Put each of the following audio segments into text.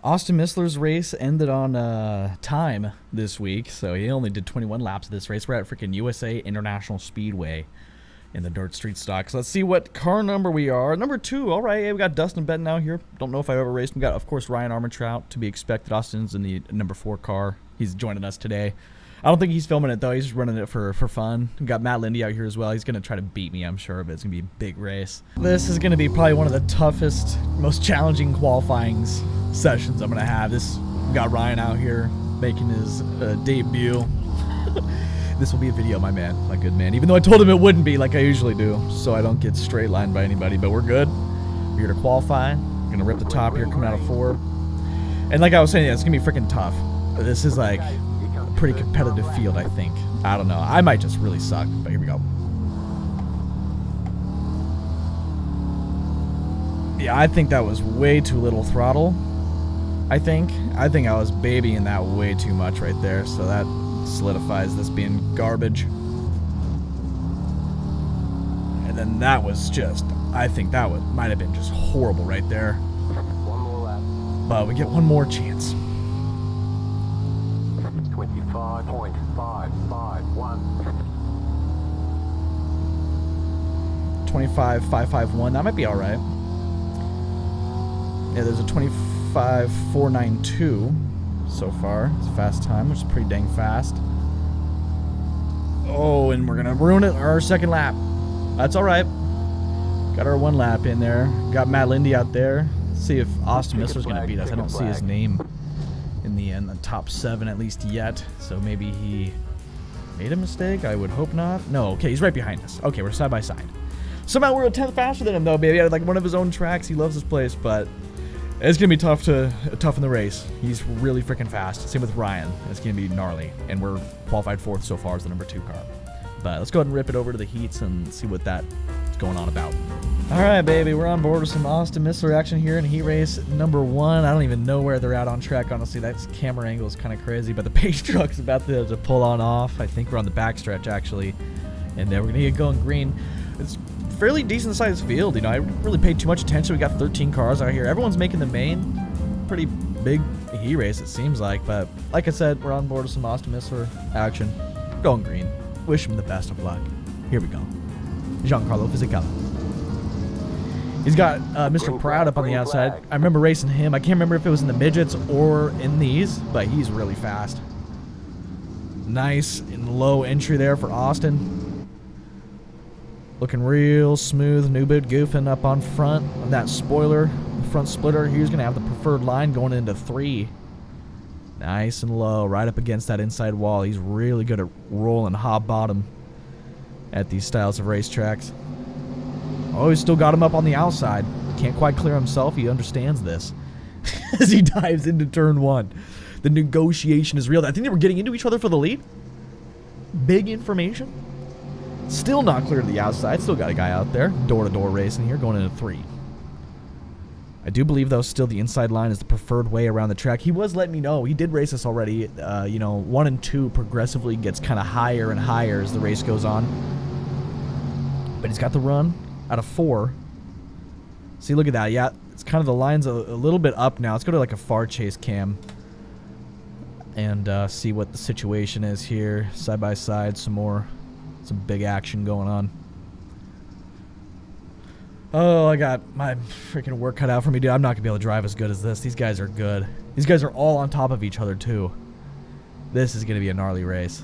Austin Missler's race ended on time this week, so he only did 21 laps of this race. We're at freaking USA International Speedway in the dirt street stock. So let's see what car number we are. Number 2, all right. Hey, we got Dustin Benton out here. Don't know if I've ever raced him. We got, of course, Ryan Armentrout to be expected. Austin's in the number 4 car. He's joining us today. I don't think he's filming it, though. He's just running it for fun. We got Matt Lindy out here as well. He's going to try to beat me, I'm sure, but it's going to be a big race. This is going to be probably one of the toughest, most challenging qualifying sessions I'm going to have. We got Ryan out here making his debut. This will be a video, my man, my good man. Even though I told him it wouldn't be like I usually do, so I don't get straight lined by anybody, but we're good. We're here to qualify. We're going to rip the top here, coming out of 4. And like I was saying, yeah, it's going to be freaking tough. This is like a pretty competitive field, I think. I don't know. I might just really suck, but here we go. Yeah, I think that was way too little throttle. I think I was babying that way too much right there, so that solidifies this being garbage. And then that was just, I think that might have been just horrible right there. One more lap. But we get one more chance. 25.551. 25.551. That might be all right. Yeah, there's a 25.492 so far. It's a fast time, which is pretty dang fast. Oh, and we're gonna ruin it. Our second lap. That's all right. Got our 1 lap in there. Got Matt Lindy out there. Let's see if Austin Missler's gonna beat us. I don't see his name in the end, the top 7 at least yet. So maybe he made a mistake. I would hope not. No. Okay, he's right behind us. Okay, we're side by side. Somehow we're a 10th faster than him, though, baby. Like one of his own tracks. He loves this place, but it's gonna be tough in the race. He's really freaking fast. Same with Ryan. It's gonna be gnarly, and we're qualified 4th so far as the number 2 car. But let's go ahead and rip it over to the heats and see what that's going on about. All right, baby, we're on board with some Austin Missler action here in heat race number 1. I don't even know where they're at on track, honestly. That camera angle is kind of crazy, but the pace truck's about to pull on off. I think we're on the backstretch actually, and then we're gonna get going green. It's fairly decent sized field, you know. I didn't really paid too much attention. We got 13 cars out here. Everyone's making the main. Pretty big heat race, it seems like. But like I said, we're on board with some Austin Missler action. Going green. Wish him the best of luck. Here we go. Giancarlo Fisichella. He's got Mr. Proud up on the outside. I remember racing him. I can't remember if it was in the midgets or in these, but he's really fast. Nice and low entry there for Austin. Looking real smooth. New boot goofing up on front on that spoiler. The front splitter. He's going to have the preferred line going into 3. Nice and low. Right up against that inside wall. He's really good at rolling hot bottom at these styles of racetracks. Oh, he's still got him up on the outside. Can't quite clear himself. He understands this. As he dives into turn 1. The negotiation is real. I think they were getting into each other for the lead. Big information. Still not clear to the outside. Still got a guy out there. Door-to-door racing here, going into 3. I do believe, though, still the inside line is the preferred way around the track. He was letting me know. He did race this already. You know, 1 and 2 progressively gets kind of higher and higher as the race goes on. But he's got the run out of 4. See, look at that. Yeah, it's kind of the line's a little bit up now. Let's go to like a far chase cam and see what the situation is here. Side by side, some big action going on. Oh, I got my freaking work cut out for me, dude. I'm not gonna be able to drive as good as this. These guys are good. These guys are all on top of each other too. This is gonna be a gnarly race.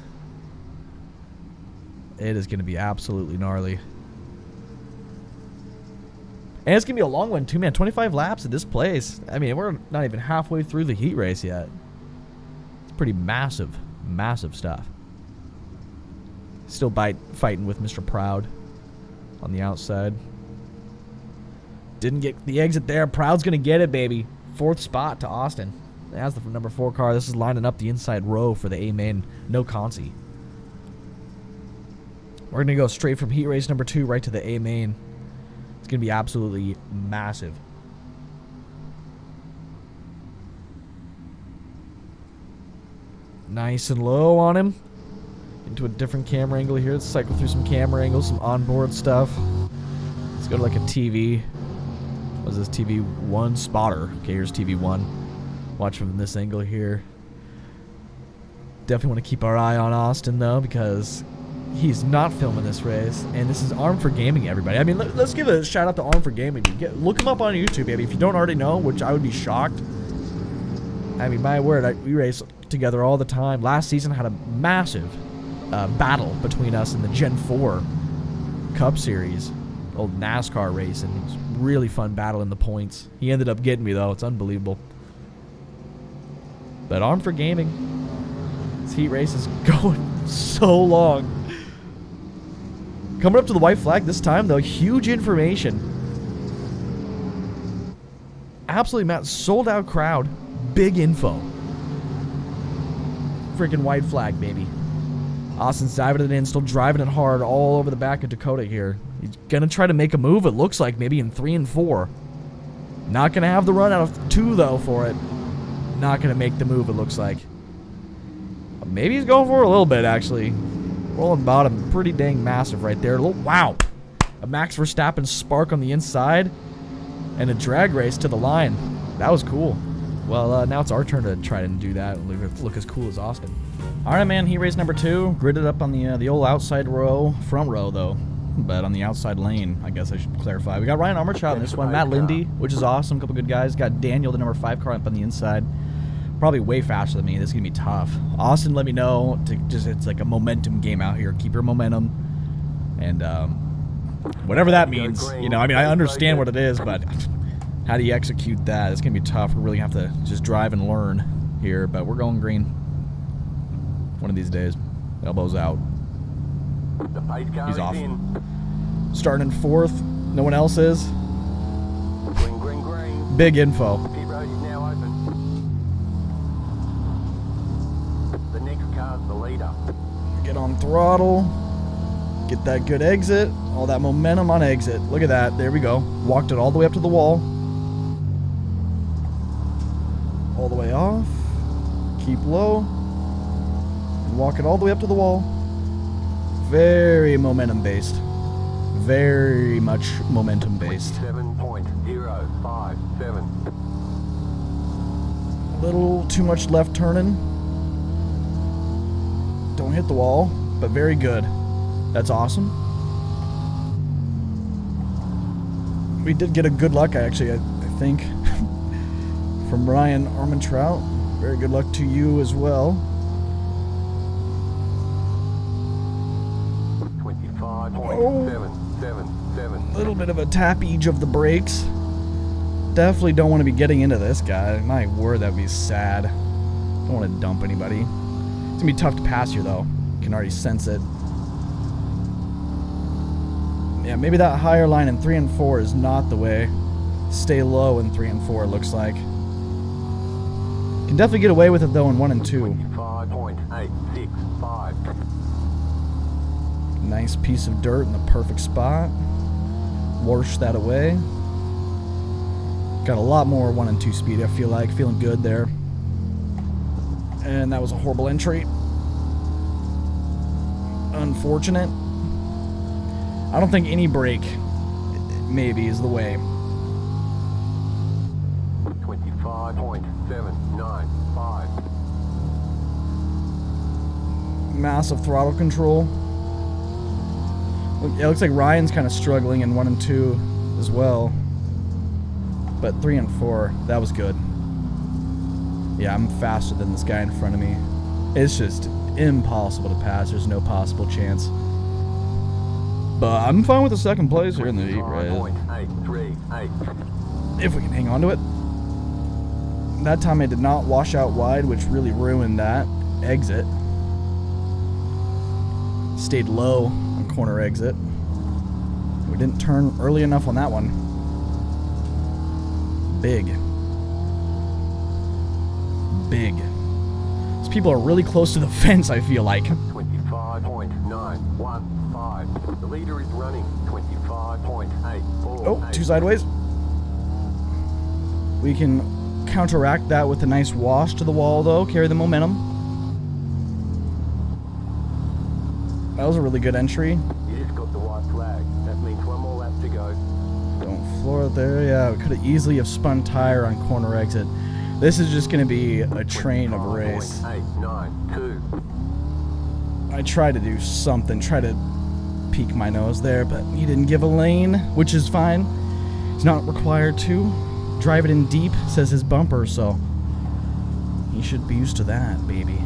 It is gonna be absolutely gnarly. And it's gonna be a long one too, man. 25 laps at this place. I mean, we're not even halfway through the heat race yet. It's pretty massive stuff. Still fighting with Mr. Proud on the outside. Didn't get the exit there. Proud's going to get it, baby. 4th spot to Austin. That's the number 4 car. This is lining up the inside row for the A-main. No consi. We're going to go straight from heat race number 2 right to the A-main. It's going to be absolutely massive. Nice and low on him. Into a different camera angle here. Let's cycle through some camera angles, some onboard stuff. Let's go to like a TV. What is this? TV 1 spotter. Okay, here's TV 1. Watch from this angle here. Definitely want to keep our eye on Austin, though, because he's not filming this race. And this is Arm for Gaming, everybody. I mean, let's give a shout out to Arm for Gaming. Look him up on YouTube, baby. If you don't already know, which I would be shocked. I mean, my word, we race together all the time. Last season had a massive battle between us in the Gen 4 Cup Series. Old NASCAR racing. It was a really fun battle in the points. He ended up getting me, though. It's unbelievable. But Arm for Gaming. This heat race is going so long. Coming up to the white flag this time, though. Huge information. Absolutely, Matt. Sold out crowd. Big info. Freaking white flag, baby. Austin's diving it in, still driving it hard all over the back of Dakota here. He's going to try to make a move, it looks like, maybe in 3 and 4. Not going to have the run out of 2, though, for it. Not going to make the move, it looks like. Maybe he's going for it a little bit, actually. Rolling bottom, pretty dang massive right there. Wow. A Max Verstappen spark on the inside. And a drag race to the line. That was cool. Well, now it's our turn to try and do that and look as cool as Austin. All right, man. Heat race number 2. Gridded up on the old outside row. Front row, though. But on the outside lane, I guess I should clarify. We got Ryan Armourchild in this one. Matt Lindy, which is awesome. Couple good guys. Got Daniel, the number 5 car, up on the inside. Probably way faster than me. This is going to be tough. Austin, let me know. It's like a momentum game out here. Keep your momentum. And whatever that means. You know, I mean, I understand what it is, but how do you execute that? It's going to be tough. We really have to just drive and learn here. But we're going green. One of these days. Elbows out. He's off. Starting in 4th. No one else is. Big info. Get on throttle. Get that good exit. All that momentum on exit. Look at that. There we go. Walked it all the way up to the wall. All the way off. Keep low. And walk it all the way up to the wall. Very momentum based. Very much momentum based. 7.057. Little too much left turning. Don't hit the wall, but very good. That's awesome. We did get a good luck, actually, I think, from Ryan Armourchild. Very good luck to you as well. 25.777. Little bit of a tappage of the brakes. Definitely don't want to be getting into this guy. My word, that'd be sad. Don't want to dump anybody. It's going to be tough to pass here, though. You can already sense it. Yeah, maybe that higher line in 3 and 4 is not the way. Stay low in 3 and 4, it looks like. Can definitely get away with it, though, in 1 and 2. 25.865. Nice piece of dirt in the perfect spot. Wash that away. Got a lot more 1 and 2 speed, I feel like. Feeling good there. And that was a horrible entry. Unfortunate. I don't think any break maybe is the way. 25.795. Massive throttle control. It looks like Ryan's kind of struggling in 1 and 2 as well. But 3 and 4, that was good. Yeah, I'm faster than this guy in front of me. It's just impossible to pass. There's no possible chance. But I'm fine with the 2nd place here in the heat race. If we can hang on to it. That time I did not wash out wide, which really ruined that exit. Stayed low on corner exit. We didn't turn early enough on that one. Big. These people are really close to the fence, I feel like. 25.915. The leader is running 25.84. Oh, 2 sideways. We can counteract that with a nice wash to the wall, though. Carry the momentum. That was a really good entry. You just got the white flag. That means 1 more lap to go. Don't floor it there. Yeah, we could have easily have spun tire on corner exit. This is just going to be a train of a race. I tried to do something, try to peek my nose there, but he didn't give a lane, which is fine. He's not required to. Drive it in deep, says his bumper, so he should be used to that, baby.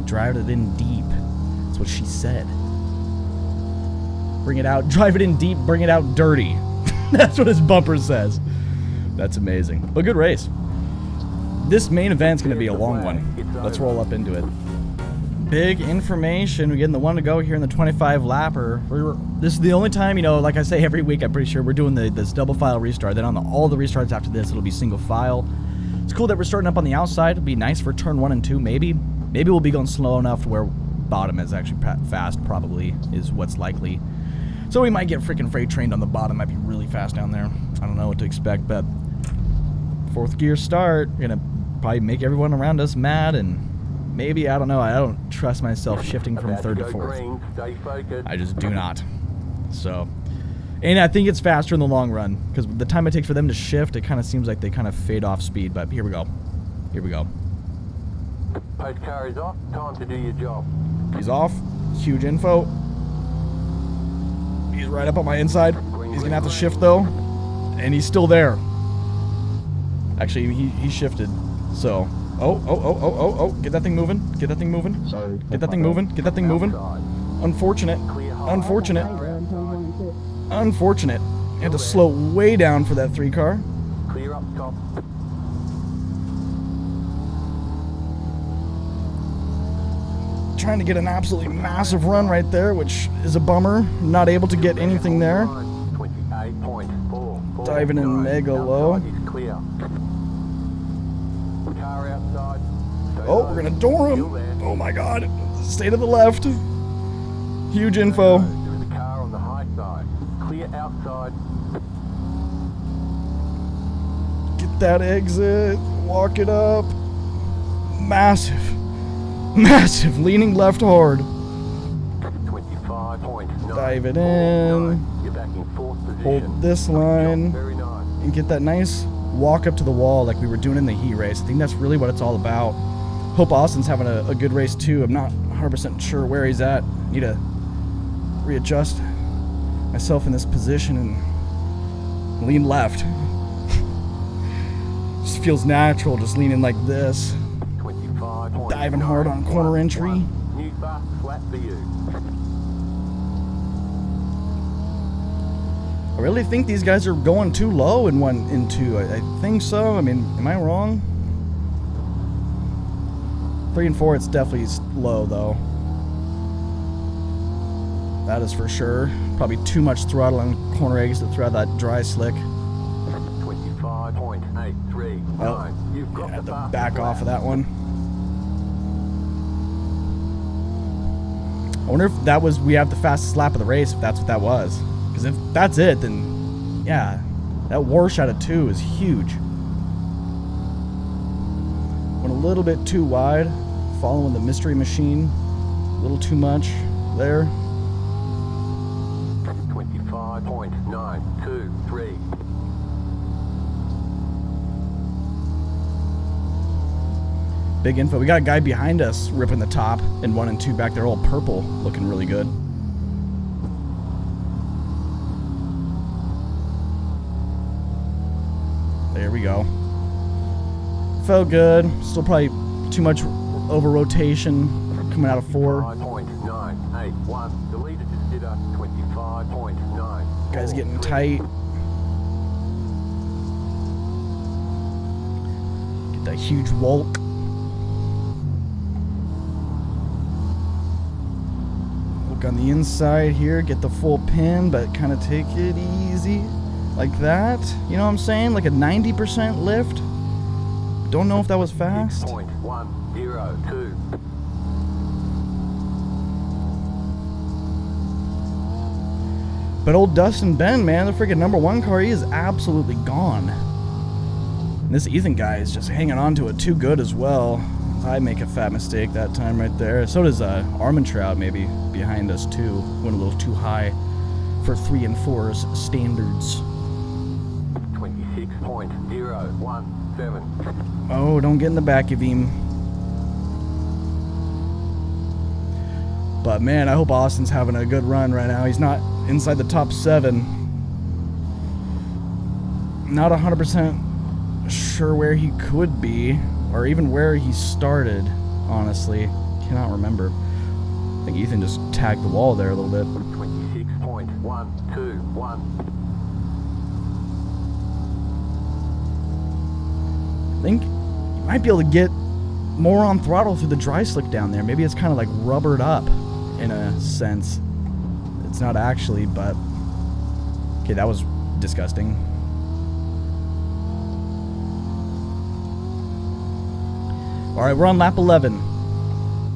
Drive it in deep. That's what she said. Bring it out, drive it in deep, bring it out dirty. That's what his bumper says. That's amazing. But good race. This main event's going to be a long one. Let's roll up into it. Big information. We're getting the one to go here in the 25 lapper. This is the only time, you know, like I say every week, I'm pretty sure we're doing this double file restart. Then on all the restarts after this, it'll be single file. It's cool that we're starting up on the outside. It'll be nice for turn 1 and 2, maybe. Maybe we'll be going slow enough to where bottom is actually fast, probably, is what's likely. So we might get freaking freight trained on the bottom. Might be really fast down there. I don't know what to expect, but 4th gear start. Gonna probably make everyone around us mad, and maybe, I don't know, I don't trust myself shifting from 3rd to 4th. I just do not. So, and I think it's faster in the long run, because the time it takes for them to shift, it kind of seems like they kind of fade off speed, but here we go. Here we go. Post car is off. Time to do your job. He's off. Huge info. He's right up on my inside. He's going to have to shift, though. And he's still there. Actually, he shifted. So, oh. Get that thing moving. Get that thing moving. Get that thing moving. Get that thing moving. Unfortunate. Unfortunate. Unfortunate. Had to slow way down for that 3 car. Clear up top. Trying to get an absolutely massive run right there, which is a bummer. Not able to get anything there. Diving in mega low. Oh, we're gonna door him. Oh my god. Stay to the left. Huge info. Get that exit. Walk it up. Massive. Massive, leaning left hard. 25.9. Dive it in. Hold this line. And get that nice walk up to the wall like we were doing in the heat race. I think that's really what it's all about. Hope Austin's having a good race too. I'm not 100% sure where he's at. Need to readjust myself in this position and lean left. Just feels natural just leaning like this. Diving hard on corner entry. New fast flat for you. I really think these guys are going too low in 1 and 2. I think so. I mean, am I wrong? 3 and 4, it's definitely low though. That is for sure. Probably too much throttle on corner exit throughout that dry slick. 25.839. Oh, You've got had the to back off of that one. I wonder if that was, we have the fastest lap of the race, if that's what that was. Because if that's it, then, yeah, that wash out of 2 is huge. Went a little bit too wide, following the mystery machine. A little too much there. 25.923. Big info. We got a guy behind us ripping the top in 1 and 2 back there, all purple, looking really good. There we go. Felt good. Still probably too much over rotation coming out of 4. 25.981. Deleted just did a 25.9. Guys getting tight. Get that huge walk. On the inside here, get the full pin, but kind of take it easy like that. You know what I'm saying? Like a 90% lift. Don't know if that was fast. 6.102. But old Dustin Ben, man, the freaking #1 car, he is absolutely gone. And this Ethan guy is just hanging on to it too good as well. I make a fat mistake that time right there. So does Armentrout maybe behind us too. Went a little too high for 3 and 4's standards. 26.017. Oh, don't get in the back of him. But man, I hope Austin's having a good run right now. He's not inside the top 7. Not 100% sure where he could be, or even where he started, honestly. Cannot remember. I think Ethan just tagged the wall there a little bit. 26.121. I think you might be able to get more on throttle through the dry slick down there. Maybe it's kind of like rubbered up in a sense. It's not actually, but okay, that was disgusting. All right, we're on lap 11.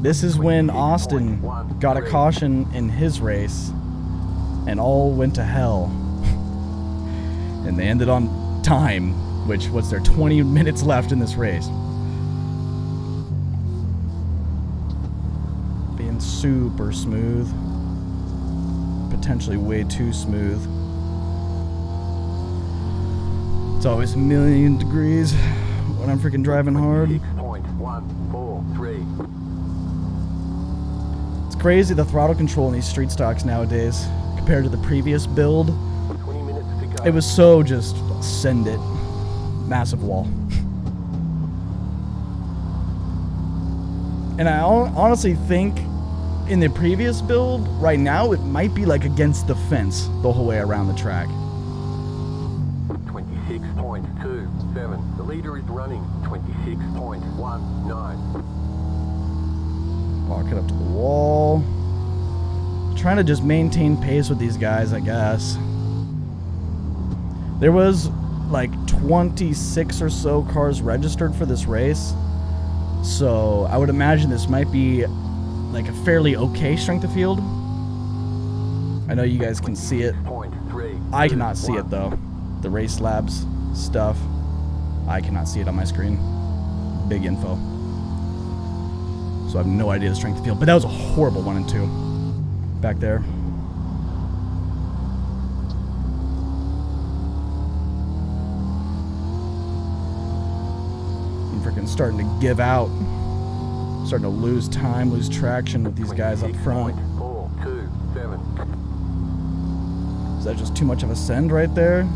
This is when Austin got a caution in his race and all went to hell. And they ended on time, which was there 20 minutes left in this race. Being super smooth. Potentially way too smooth. It's always a million degrees when I'm freaking driving hard. 6.143. It's crazy the throttle control in these street stocks nowadays compared to the previous build. 20 minutes to go. It was so just send it. Massive wall. And I honestly think in the previous build, right now, it might be like against the fence the whole way around the track. 26.27. The leader is running 26.19. Walk it up to the wall. Trying to just maintain pace with these guys, I guess. There was like 26 or so cars registered for this race. So I would imagine this might be like a fairly okay strength of field. I know you guys can see it. I cannot see it though. The race labs stuff. I cannot see it on my screen. Big info. So I have no idea the strength of field. But that was a horrible 1 and 2 back there. I'm freaking starting to give out. Starting to lose time, lose traction with these guys up front. 26.427. Is that just too much of a send right there?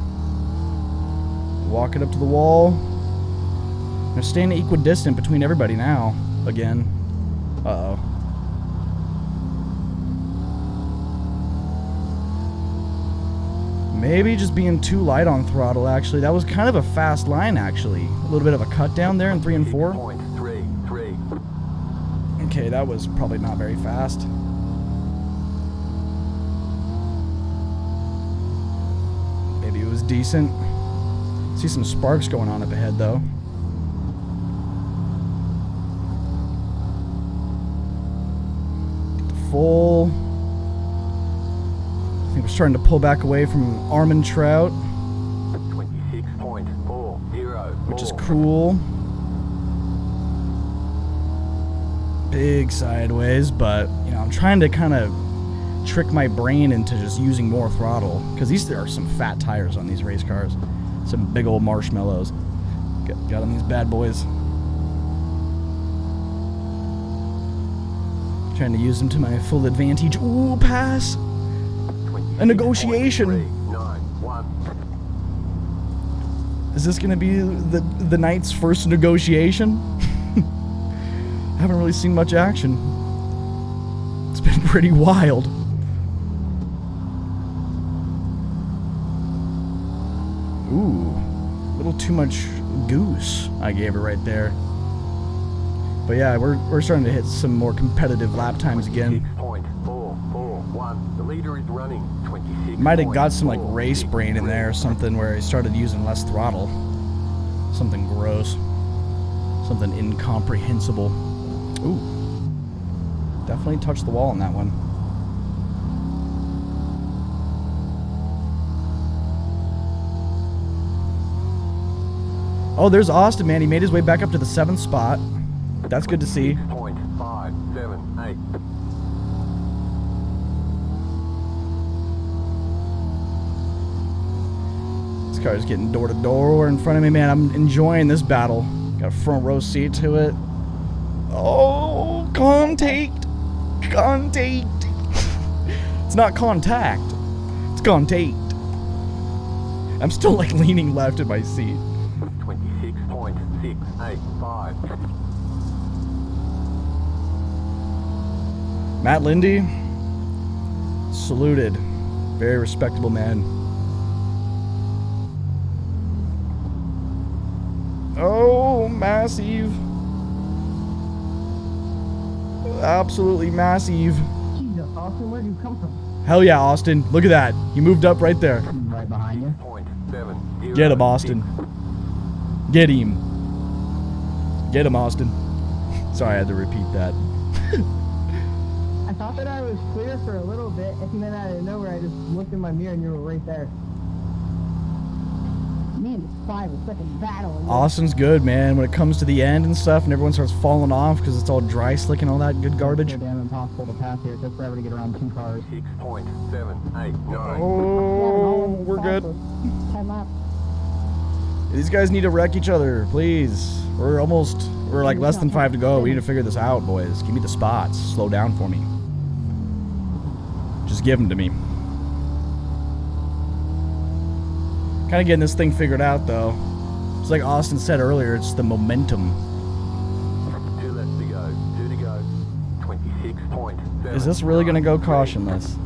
Walk it up to the wall. They're staying equidistant between everybody now. Again. Uh-oh. Maybe just being too light on throttle, actually. That was kind of a fast line, actually. A little bit of a cut down there in 3 and 4. 6.33. Okay, that was probably not very fast. Maybe it was decent. See some sparks going on up ahead, though. Get the full. I think we're starting to pull back away from Armand Trout, 26.404. which is cool. Big sideways, but you know, I'm trying to kind of trick my brain into just using more throttle, because these are some fat tires on these race cars. Some big old marshmallows. Got on these bad boys. Trying to use them to my full advantage. Ooh, pass! A negotiation! Is this gonna be the night's first negotiation? Haven't really seen much action. It's been pretty wild. Ooh, a little too much goose I gave her right there. But yeah, we're starting to hit some more competitive lap times again. 26.441. The leader is running 26. Might have got some like race brain in there or something where he started using less throttle. Something gross. Something incomprehensible. Ooh. Definitely touched the wall on that one. Oh, there's Austin, man. He made his way back up to the 7th spot. That's good to see. 6.578. This car's getting door to door in front of me, man. I'm enjoying this battle. Got a front row seat to it. Oh, contact. Contact. It's not contact. It's contact. I'm still like leaning left in my seat. 26.685. Matt Lindy, saluted. Very respectable man. Oh, massive. Absolutely massive. Jesus, Austin, where'd you come from? Hell yeah, Austin. Look at that. He moved up right there. Right behind you. Get him, Austin. Get him. Get him, Austin. Sorry, I had to repeat that. I thought that I was clear for a little bit, and then out of nowhere, I just looked in my mirror and you were right there. Me and the 5 was such a battle. Austin's good, man. When it comes to the end and stuff, and everyone starts falling off because it's all dry slick and all that good garbage. It's so damn impossible to pass here. It took forever to get around 2 cars. 6.789. Oh, we're good. 10 laps. These guys need to wreck each other, please. We're like less than 5 to go. We need to figure this out, boys. Give me the spots. Slow down for me. Just give them to me. Kind of getting this thing figured out, though. It's like Austin said earlier, it's the momentum. 2 left to go. 2 to go. 26.7. Is this really going to go cautionless?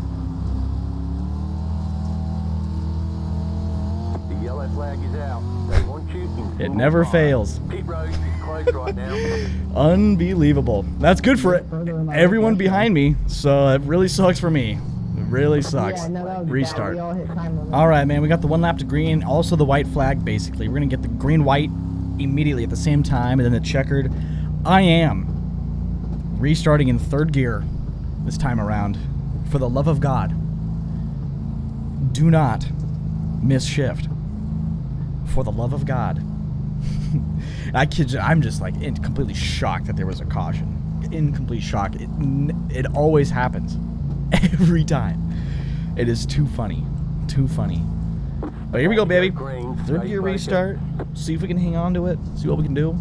The yellow flag is out. They want you in It full never time. fails. Pit road is closed right now. Unbelievable. That's good for everyone behind me, so it really sucks for me. It really sucks. Yeah, no, that was Restart. bad. We all hit time limit. All right, man. We got the 1 lap to green, also the white flag, basically. We're going to get the green-white immediately at the same time, and then the checkered. I am restarting in 3rd gear this time around. For the love of God, do not miss shift. For the love of God. I kid you, I'm just like completely shocked that there was a caution. In complete shock. It always happens. Every time. It is too funny. Too funny. But here we go, baby. 3rd gear restart. See if we can hang on to it. See what we can do.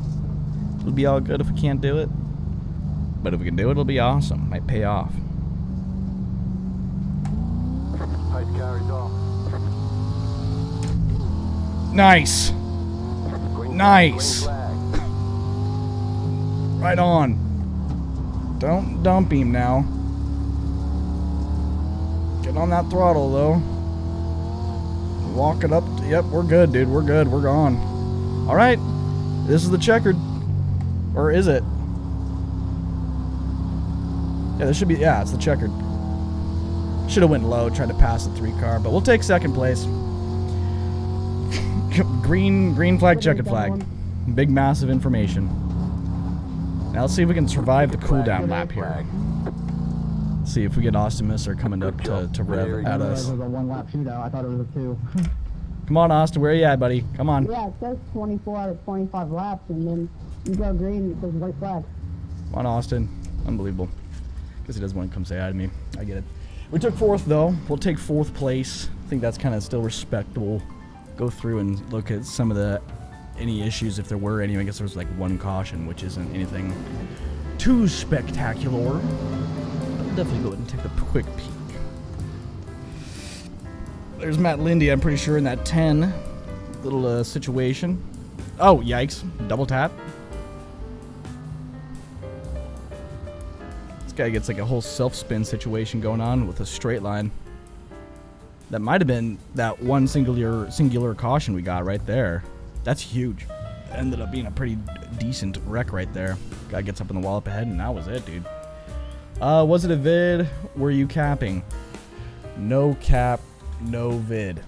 It'll be all good if we can't do it. But if we can do it, it'll be awesome. Might pay off. Pace car is off. Nice. Green Nice. flag. Right on. Don't dump him now. Get on that throttle, though. Walk it up. Yep, we're good, dude. We're good. We're gone. All right. This is the checkered. Or is it? Yeah, this should be. Yeah, it's the checkered. Should have went low, tried to pass the 3 car, but we'll take 2nd place. Green flag, checkered flag. Big, massive information. Now let's see if we can survive the cooldown lap here. See if we get Austin Misser coming up to rev at us. It was a 1 lap shootout. I thought it was a 2. Come on, Austin. Where are you at, buddy? Come on. Yeah, it says 24 out of 25 laps, and then you go green and it says white flag. Come on, Austin. Unbelievable. Guess he doesn't want to come say hi to me. I get it. We took 4th, though. We'll take 4th place. I think that's kind of still respectable. Go through and look at some of any issues, if there were any. I guess there was like 1 caution, which isn't anything too spectacular. I'll definitely go ahead and take a quick peek. There's Matt Lindy, I'm pretty sure, in that 10 little situation. Oh, yikes. Double tap. This guy gets like a whole self-spin situation going on with a straight line. That might have been that one singular caution we got right there. That's huge. Ended up being a pretty decent wreck right there. Guy gets up in the wall up ahead, and that was it, dude. Was it a vid? Were you capping? No cap, no vid.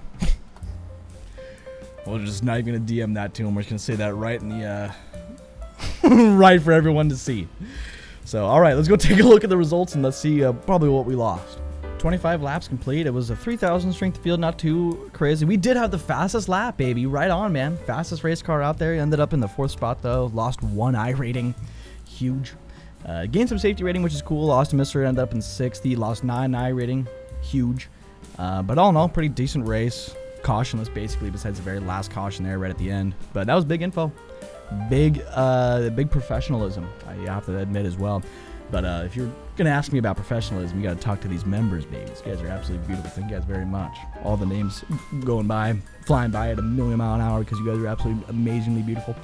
We're just not even gonna DM that to him. We're just gonna say that right in the right for everyone to see. So, all right, let's go take a look at the results and let's see probably what we lost. 25 laps complete. It was a 3,000 strength field, not too crazy. We did have the fastest lap, baby. Right on, man. Fastest race car out there. Ended up in the 4th spot, though. Lost 1 I rating. Huge. Gained some safety rating, which is cool. Austin Misser ended up in 6th. He lost 9 I rating. Huge. But all in all, pretty decent race. Cautionless, basically, besides the very last caution there right at the end. But that was big info. big professionalism. You have to admit as well. But if you're gonna ask me about professionalism, you gotta talk to these members, baby. These guys are absolutely beautiful. Thank you guys very much. All the names going by, flying by at 1,000,000 miles an hour because you guys are absolutely amazingly beautiful.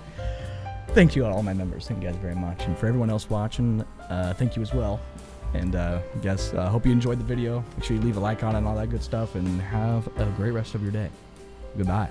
Thank you, all my members. Thank you guys very much. And for everyone else watching, thank you as well. And yes, hope you enjoyed the video. Make sure you leave a like on it and all that good stuff. And have a great rest of your day. Goodbye.